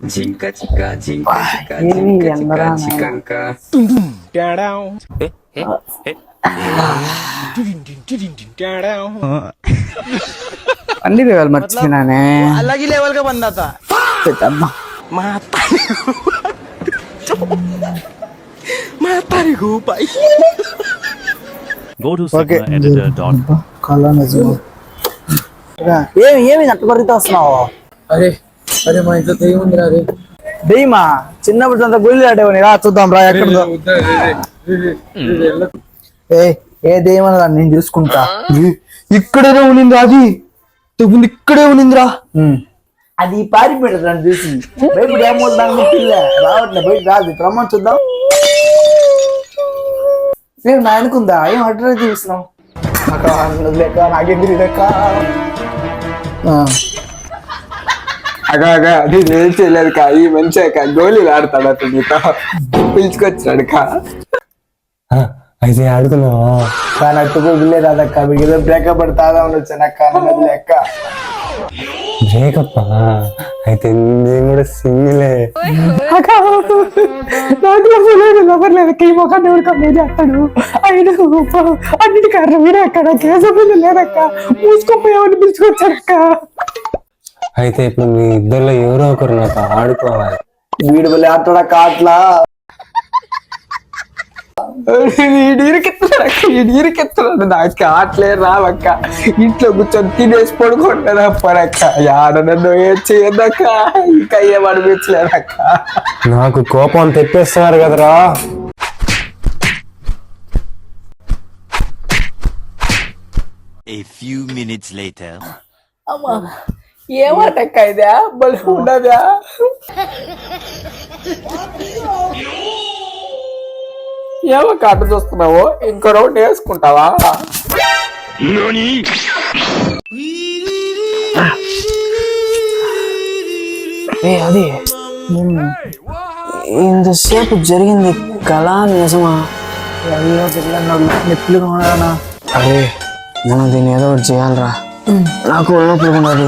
జింక చిక్క జింక చిక్క ఏమి జింక చిక్క ఎందరా చికంక అన్ని లేవాలి మర్చిపోయినానే अलग ही लेवल का बंदा था। అమ్మా Go to Okay. sigmaeditor.com. కళ నిజం ఏమి ఏమి అంత పరిగెత్తి వస్తున్నావు అరే అరే మా ఇంట్లో దెయ్యం ఉందిరా రే. దెయ్యమా చిన్నప్పుడు అంత గుళ్ళు ఆడేవని రా చూద్దాం రా ఎక్కడ వద్దా రే, రే, రే, రే, రే, వెళ్ళకు. ఏ దెయ్యం అన్నదా నేను చూసుకుంటా ఇక్కడే ఉనిందిరా అది ముందు ఇక్కడే ఉనిందిరా అది పారిపోయాడు నన్ను చూసి బయట ఏమవుతుందా పిల్ల రావట్లే బయట రాదు రమ్మని చూద్దాం నేను నా అనుకుందా ఏం అడ్రస్ చూస్తున్నావు లెక్క నాకెందుకు లెక్క అగా అగా అది నేను చేయలేదు కా ఈ మంచి గోళీలు ఆడతాడు అతను నీతో పిలుచుకొచ్చాడు కా అయితే ఆడుకున్నావా కానీ అట్టుకో బిల్లే రాదక్క మీకు ఏదో బ్రేకప్ పడతాదా ఉండొచ్చానక్క అన్నది లెక్క బ్రేకప్ అయితే నేను కూడా సింగిలే ఎవరు లేదక్క ఈ మొఖాన్ని ఎవరు కంప్లీట్ చేస్తాడు అన్నిటి కారణం మీరే అక్కడ కేసపల్లి లేదక్క మూసుకుపోయామని పిలుచుకొచ్చాడక్క అయితే ఇప్పుడు మీ ఇద్దరిలో ఎవరో ఒకరు నాతో ఆడుకోవాలి వీడు వెళ్ళి ఆడతాడక్క అట్లా ఇరికెత్తున్నాడు నాకు ఆటలే రావక్క ఇంట్లో కూర్చొని తినేసి పడుకుంటారా పరక్క ఆడ నన్ను ఏం చేయదక్క ఇంకా ఏం అనిపించలేదక్క నాకు కోపం తెప్పేస్తున్నారు కదరా A few minutes later. అమ్మా ఏమాటక్క ఇదా బలి ఉండదా ఏమో కాట చూస్తున్నావు ఇంకో రౌండ్ వేసుకుంటావా అది ఇంతసేపు జరిగింది కళా నిజమా అయ్యో నెప్పులుగా ఉన్నానా అరే మనం దీన్ని ఏదో ఒకటి చేయాలరా నాకు ఉన్నప్పుడు ఉన్నది